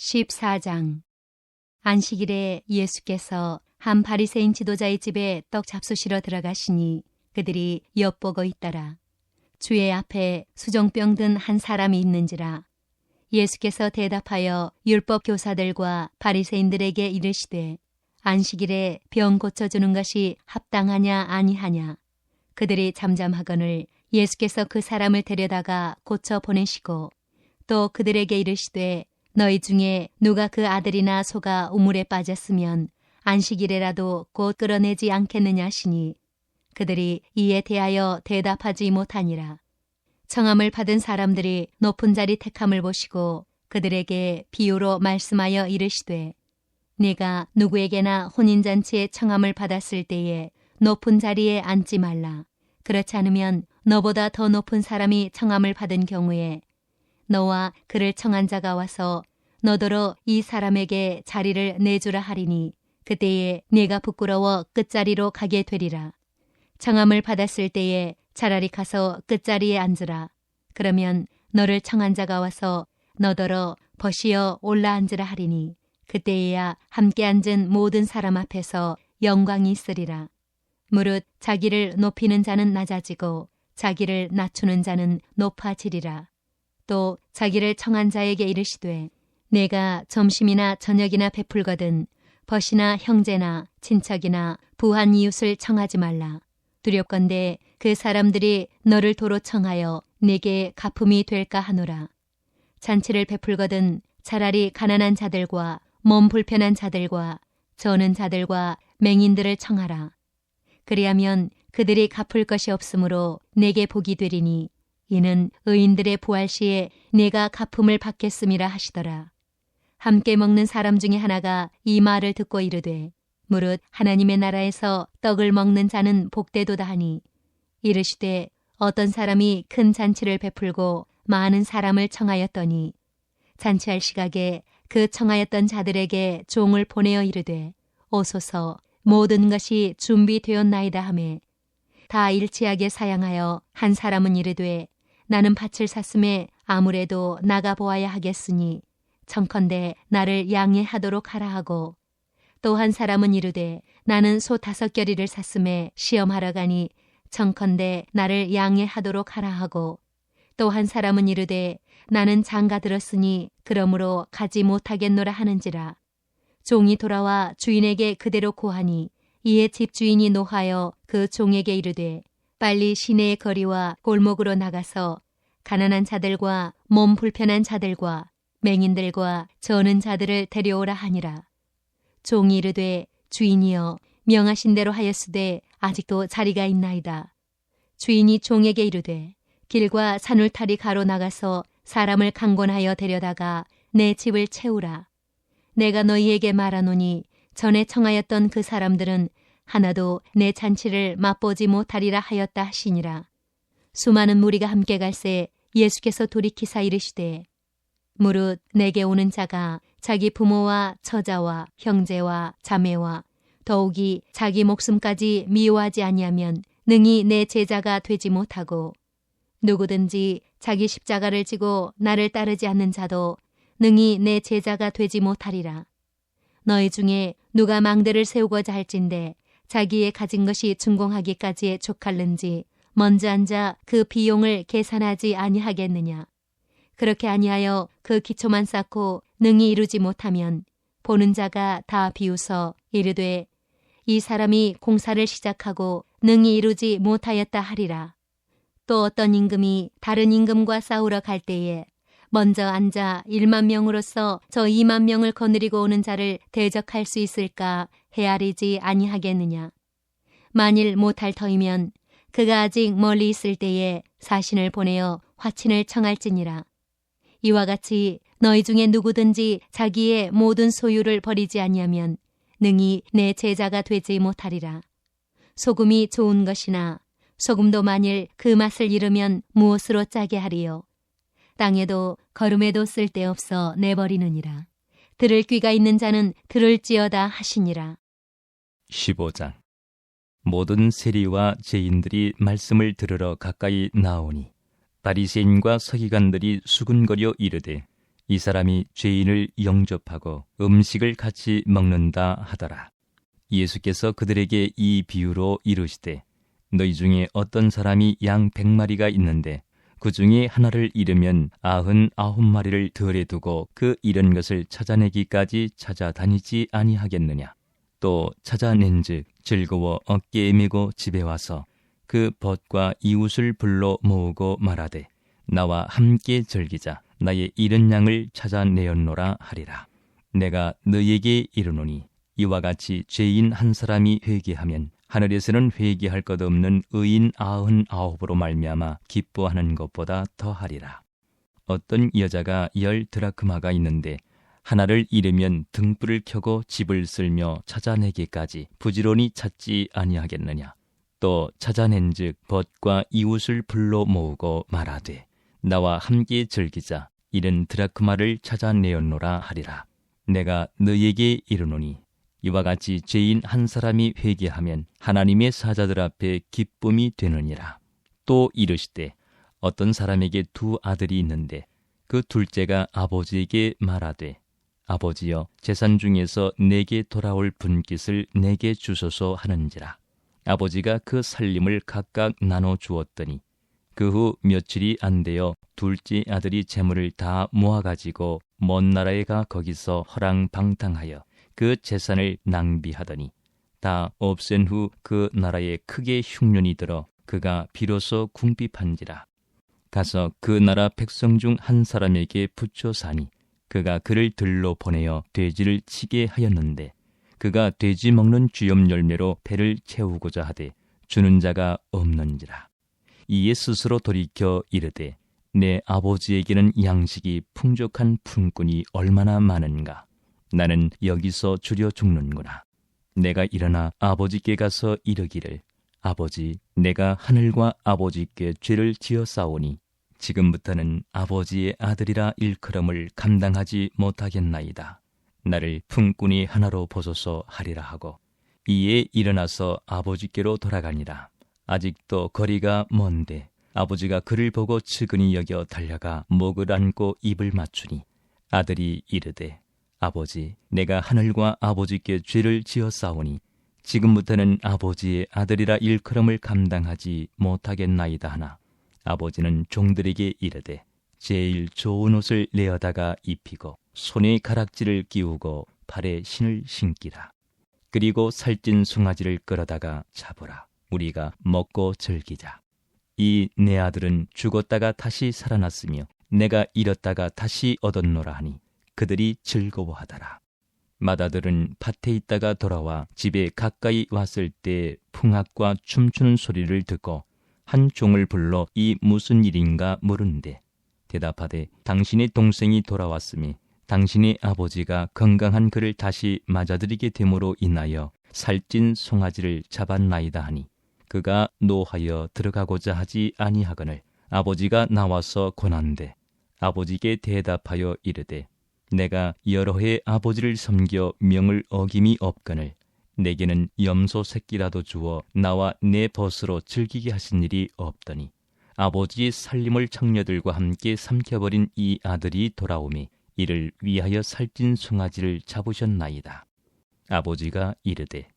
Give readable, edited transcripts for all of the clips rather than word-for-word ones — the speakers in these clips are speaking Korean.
14장. 안식일에 예수께서 한 바리새인 지도자의 집에 떡 잡수시러 들어가시니 그들이 엿보고 있더라. 주의 앞에 수종병 든 한 사람이 있는지라. 예수께서 대답하여 율법 교사들과 바리새인들에게 이르시되 안식일에 병 고쳐주는 것이 합당하냐 아니하냐. 그들이 잠잠하거늘 예수께서 그 사람을 데려다가 고쳐 보내시고 또 그들에게 이르시되 너희 중에 누가 그 아들이나 소가 우물에 빠졌으면 안식일에라도 곧 끌어내지 않겠느냐 하시니 그들이 이에 대하여 대답하지 못하니라. 청함을 받은 사람들이 높은 자리 택함을 보시고 그들에게 비유로 말씀하여 이르시되 네가 누구에게나 혼인잔치에 청함을 받았을 때에 높은 자리에 앉지 말라. 그렇지 않으면 너보다 더 높은 사람이 청함을 받은 경우에 너와 그를 청한 자가 와서 너더러 이 사람에게 자리를 내주라 하리니 그때에 네가 부끄러워 끝자리로 가게 되리라. 청함을 받았을 때에 차라리 가서 끝자리에 앉으라. 그러면 너를 청한 자가 와서 너더러 벗이어 올라앉으라 하리니 그때에야 함께 앉은 모든 사람 앞에서 영광이 있으리라. 무릇 자기를 높이는 자는 낮아지고 자기를 낮추는 자는 높아지리라. 또 자기를 청한 자에게 이르시되 내가 점심이나 저녁이나 베풀거든 벗이나 형제나 친척이나 부한 이웃을 청하지 말라. 두렵건대 그 사람들이 너를 도로 청하여 내게 가품이 될까 하노라. 잔치를 베풀거든 차라리 가난한 자들과 몸 불편한 자들과 저는 자들과 맹인들을 청하라. 그리하면 그들이 갚을 것이 없으므로 내게 복이 되리니 이는 의인들의 부활 시에 내가 가품을 받겠음이라 하시더라. 함께 먹는 사람 중에 하나가 이 말을 듣고 이르되 무릇 하나님의 나라에서 떡을 먹는 자는 복되도다 하니 이르시되 어떤 사람이 큰 잔치를 베풀고 많은 사람을 청하였더니 잔치할 시각에 그 청하였던 자들에게 종을 보내어 이르되 오소서 모든 것이 준비되었나이다 하매 다 일치하게 사양하여 한 사람은 이르되 나는 밭을 샀음에 아무래도 나가 보아야 하겠으니 청컨대 나를 양해하도록 하라 하고 또 한 사람은 이르되 나는 소 5겨리를 샀음에 시험하러 가니 청컨대 나를 양해하도록 하라 하고 또 한 사람은 이르되 나는 장가 들었으니 그러므로 가지 못하겠노라 하는지라. 종이 돌아와 주인에게 그대로 고하니 이에 집주인이 노하여 그 종에게 이르되 빨리 시내의 거리와 골목으로 나가서 가난한 자들과 몸 불편한 자들과 맹인들과 저는 자들을 데려오라 하니라. 종이 이르되 주인이여 명하신 대로 하였으되 아직도 자리가 있나이다. 주인이 종에게 이르되 길과 산울타리 가로 나가서 사람을 강권하여 데려다가 내 집을 채우라. 내가 너희에게 말하노니 전에 청하였던 그 사람들은 하나도 내 잔치를 맛보지 못하리라 하였다 하시니라. 수많은 무리가 함께 갈새 예수께서 돌이키사 이르시되 무릇 내게 오는 자가 자기 부모와 처자와 형제와 자매와 더욱이 자기 목숨까지 미워하지 아니하면 능히 내 제자가 되지 못하고 누구든지 자기 십자가를 지고 나를 따르지 않는 자도 능히 내 제자가 되지 못하리라. 너희 중에 누가 망대를 세우고자 할진대 자기의 가진 것이 준공하기까지에 족할는지 먼저 앉아 그 비용을 계산하지 아니하겠느냐. 그렇게 아니하여 그 기초만 쌓고 능히 이루지 못하면 보는 자가 다 비웃어 이르되 이 사람이 공사를 시작하고 능히 이루지 못하였다 하리라. 또 어떤 임금이 다른 임금과 싸우러 갈 때에 먼저 앉아 1만 명으로서 저 2만 명을 거느리고 오는 자를 대적할 수 있을까 헤아리지 아니하겠느냐. 만일 못할 터이면 그가 아직 멀리 있을 때에 사신을 보내어 화친을 청할지니라. 이와 같이 너희 중에 누구든지 자기의 모든 소유를 버리지 아니하면 능히 내 제자가 되지 못하리라. 소금이 좋은 것이나 소금도 만일 그 맛을 잃으면 무엇으로 짜게 하리요. 땅에도 거름에도 쓸데없어 내버리느니라. 들을 귀가 있는 자는 들을지어다 하시니라. 15장. 모든 세리와 죄인들이 말씀을 들으러 가까이 나오니 바리새인과 서기관들이 수군거려 이르되 이 사람이 죄인을 영접하고 음식을 같이 먹는다 하더라. 예수께서 그들에게 이 비유로 이르시되 너희 중에 어떤 사람이 양 100마리가 있는데 그 중에 하나를 잃으면 99마리를 들에 두고 그 잃은 것을 찾아내기까지 찾아다니지 아니하겠느냐. 또 찾아낸즉 즐거워 어깨에 메고 집에 와서 그 벗과 이웃을 불러 모으고 말하되 나와 함께 즐기자. 나의 잃은 양을 찾아내었노라 하리라. 내가 너희에게 이르노니 이와 같이 죄인 한 사람이 회개하면 하늘에서는 회개할 것 없는 의인 99으로 말미암아 기뻐하는 것보다 더하리라. 어떤 여자가 10 드라크마가 있는데 하나를 잃으면 등불을 켜고 집을 쓸며 찾아내기까지 부지런히 찾지 아니하겠느냐. 또 찾아낸즉 벗과 이웃을 불러 모으고 말하되 나와 함께 즐기자. 잃은 드라크마를 찾아내었노라 하리라. 내가 너희에게 이르노니 이와 같이 죄인 한 사람이 회개하면 하나님의 사자들 앞에 기쁨이 되느니라. 또 이르시되 어떤 사람에게 2 아들이 있는데 그 둘째가 아버지에게 말하되 아버지여 재산 중에서 내게 돌아올 분깃을 내게 주소서 하는지라. 아버지가 그 살림을 각각 나눠 주었더니 그 후 며칠이 안 되어 둘째 아들이 재물을 다 모아가지고 먼 나라에 가 거기서 허랑방탕하여 그 재산을 낭비하더니 다 없앤 후 그 나라에 크게 흉년이 들어 그가 비로소 궁핍한지라. 가서 그 나라 백성 중 한 사람에게 붙여 사니 그가 그를 들로 보내어 돼지를 치게 하였는데 그가 돼지 먹는 쥐염 열매로 배를 채우고자 하되 주는 자가 없는지라. 이에 스스로 돌이켜 이르되 내 아버지에게는 양식이 풍족한 품꾼이 얼마나 많은가. 나는 여기서 주려 죽는구나. 내가 일어나 아버지께 가서 이르기를 아버지 내가 하늘과 아버지께 죄를 지었사오니 지금부터는 아버지의 아들이라 일컬음을 감당하지 못하겠나이다. 나를 품꾼이 하나로 보소서 하리라 하고 이에 일어나서 아버지께로 돌아가니라. 아직도 거리가 먼데 아버지가 그를 보고 측은히 여겨 달려가 목을 안고 입을 맞추니 아들이 이르되 아버지 내가 하늘과 아버지께 죄를 지었사오니 지금부터는 아버지의 아들이라 일컬음을 감당하지 못하겠나이다 하나 아버지는 종들에게 이르되 제일 좋은 옷을 내어다가 입히고 손에 가락지를 끼우고 발에 신을 신기라. 그리고 살찐 송아지를 끌어다가 잡으라. 우리가 먹고 즐기자. 이 내 아들은 죽었다가 다시 살아났으며 내가 잃었다가 다시 얻었노라 하니 그들이 즐거워하더라. 맏아들은 밭에 있다가 돌아와 집에 가까이 왔을 때 풍악과 춤추는 소리를 듣고 한 종을 불러 이 무슨 일인가 물은데 대답하되 당신의 동생이 돌아왔으니 당신의 아버지가 건강한 그를 다시 맞아들이게 됨으로 인하여 살찐 송아지를 잡았나이다 하니 그가 노하여 들어가고자 하지 아니하거늘 아버지가 나와서 권한대 아버지께 대답하여 이르되 내가 여러 해 아버지를 섬겨 명을 어김이 없거늘 내게는 염소 새끼라도 주어 나와 내 벗으로 즐기게 하신 일이 없더니 아버지의 살림을 청녀들과 함께 삼켜버린 이 아들이 돌아오매 이를 위하여 살찐 송아지를 잡으셨나이다. 아버지가 이르되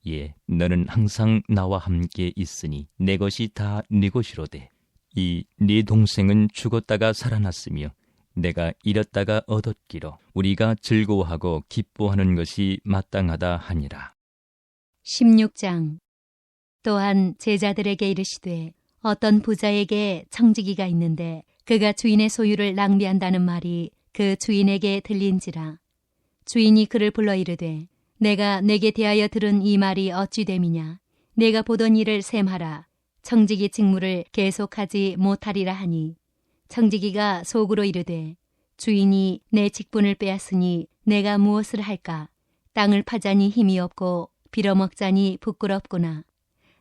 예, 너는 항상 나와 함께 있으니 내 것이 다 네 것이로되 이 네 동생은 죽었다가 살아났으며 내가 잃었다가 얻었기로 우리가 즐거워하고 기뻐하는 것이 마땅하다 하니라. 16장. 또한 제자들에게 이르시되 어떤 부자에게 청지기가 있는데 그가 주인의 소유를 낭비한다는 말이 그 주인에게 들린지라. 주인이 그를 불러 이르되 내가 내게 대하여 들은 이 말이 어찌 됨이냐. 내가 보던 일을 셈하라. 청지기 직무를 계속하지 못하리라 하니 청지기가 속으로 이르되 주인이 내 직분을 빼앗으니 내가 무엇을 할까. 땅을 파자니 힘이 없고 빌어먹자니 부끄럽구나.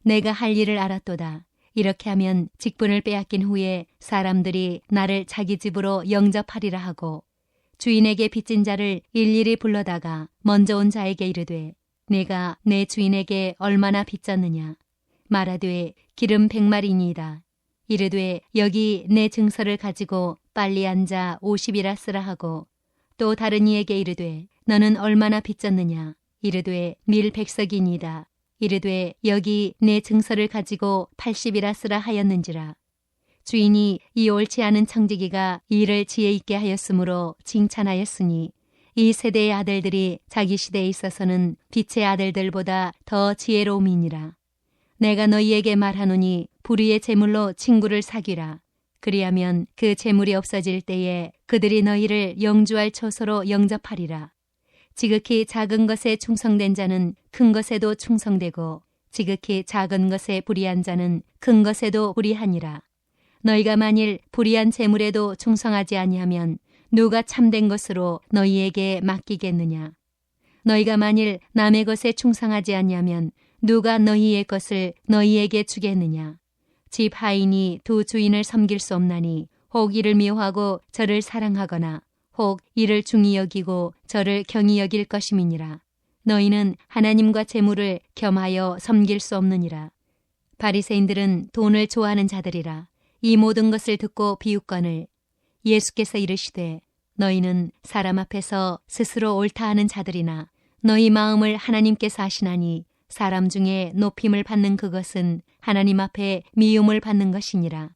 내가 할 일을 알았도다. 이렇게 하면 직분을 빼앗긴 후에 사람들이 나를 자기 집으로 영접하리라 하고 주인에게 빚진 자를 일일이 불러다가 먼저 온 자에게 이르되 내가 내 주인에게 얼마나 빚졌느냐. 말하되 기름 100마리니이다. 이르되 여기 내 증서를 가지고 빨리 앉아 50이라 쓰라 하고 또 다른 이에게 이르되 너는 얼마나 빚졌느냐. 이르되 밀100석이니이다. 이르되 여기 내 증서를 가지고 80이라 쓰라 하였는지라. 주인이 이 옳지 않은 청지기가 일을 지혜 있게 하였으므로 칭찬하였으니 이 세대의 아들들이 자기 시대에 있어서는 빛의 아들들보다 더 지혜로움이니라. 내가 너희에게 말하노니 불의의 재물로 친구를 사귀라. 그리하면 그 재물이 없어질 때에 그들이 너희를 영주할 처소로 영접하리라. 지극히 작은 것에 충성된 자는 큰 것에도 충성되고 지극히 작은 것에 불의한 자는 큰 것에도 불의하니라. 너희가 만일 불의한 재물에도 충성하지 아니하면 누가 참된 것으로 너희에게 맡기겠느냐. 너희가 만일 남의 것에 충성하지 아니하면 누가 너희의 것을 너희에게 주겠느냐. 집 하인이 두 주인을 섬길 수 없나니 혹 이를 미워하고 저를 사랑하거나 혹 이를 중히 여기고 저를 경히 여길 것임이니라. 너희는 하나님과 재물을 겸하여 섬길 수 없느니라. 바리새인들은 돈을 좋아하는 자들이라. 이 모든 것을 듣고 비웃거늘 예수께서 이르시되 너희는 사람 앞에서 스스로 옳다 하는 자들이나 너희 마음을 하나님께서 아시나니 사람 중에 높임을 받는 그것은 하나님 앞에 미움을 받는 것이니라.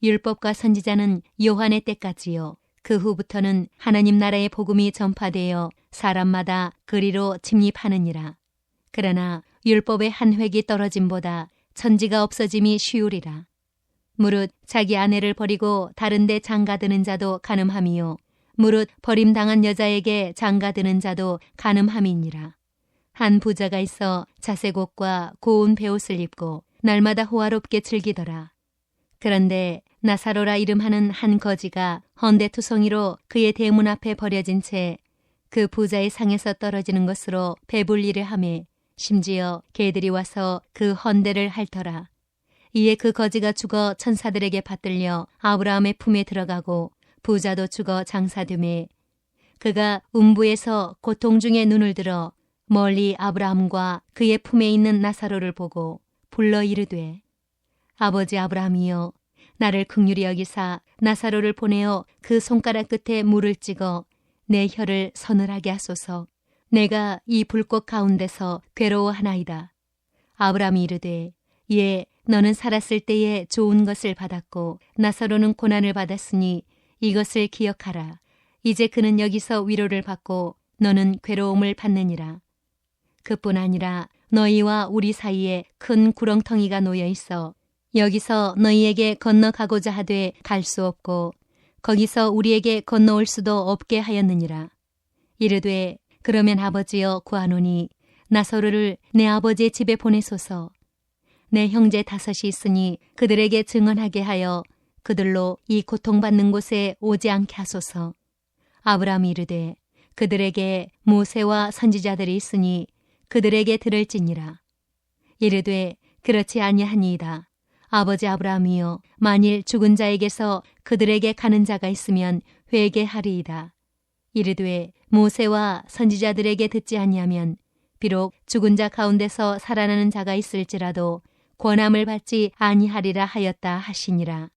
율법과 선지자는 요한의 때까지요. 그 후부터는 하나님 나라의 복음이 전파되어 사람마다 그리로 침입하느니라. 그러나 율법의 한 획이 떨어짐보다 천지가 없어짐이 쉬우리라. 무릇 자기 아내를 버리고 다른 데 장가드는 자도 간음함이요. 무릇 버림당한 여자에게 장가드는 자도 간음함이니라. 한 부자가 있어 자색 옷과 고운 베옷을 입고 날마다 호화롭게 즐기더라. 그런데 나사로라 이름하는 한 거지가 헌데투성이로 그의 대문 앞에 버려진 채 그 부자의 상에서 떨어지는 것으로 배불리를 하매 심지어 개들이 와서 그 헌데를 핥더라. 이에 그 거지가 죽어 천사들에게 받들려 아브라함의 품에 들어가고 부자도 죽어 장사되매 그가 음부에서 고통 중에 눈을 들어 멀리 아브라함과 그의 품에 있는 나사로를 보고 불러 이르되 아버지 아브라함이여 나를 긍휼히 여기사 나사로를 보내어 그 손가락 끝에 물을 찍어 내 혀를 서늘하게 하소서. 내가 이 불꽃 가운데서 괴로워하나이다. 아브라함이 이르되 예 너는 살았을 때에 좋은 것을 받았고 나사로는 고난을 받았으니 이것을 기억하라. 이제 그는 여기서 위로를 받고 너는 괴로움을 받느니라. 그뿐 아니라 너희와 우리 사이에 큰 구렁텅이가 놓여 있어 여기서 너희에게 건너가고자 하되 갈 수 없고 거기서 우리에게 건너올 수도 없게 하였느니라. 이르되 그러면 아버지여 구하노니 나사로를 내 아버지의 집에 보내소서. 내 형제 5이 있으니 그들에게 증언하게 하여 그들로 이 고통받는 곳에 오지 않게 하소서. 아브라함이 이르되 그들에게 모세와 선지자들이 있으니 그들에게 들을지니라. 이르되 그렇지 아니하니이다. 아버지 아브라함이여 만일 죽은 자에게서 그들에게 가는 자가 있으면 회개하리이다. 이르되 모세와 선지자들에게 듣지 아니하면 비록 죽은 자 가운데서 살아나는 자가 있을지라도 권함을 받지 아니하리라 하였다 하시니라.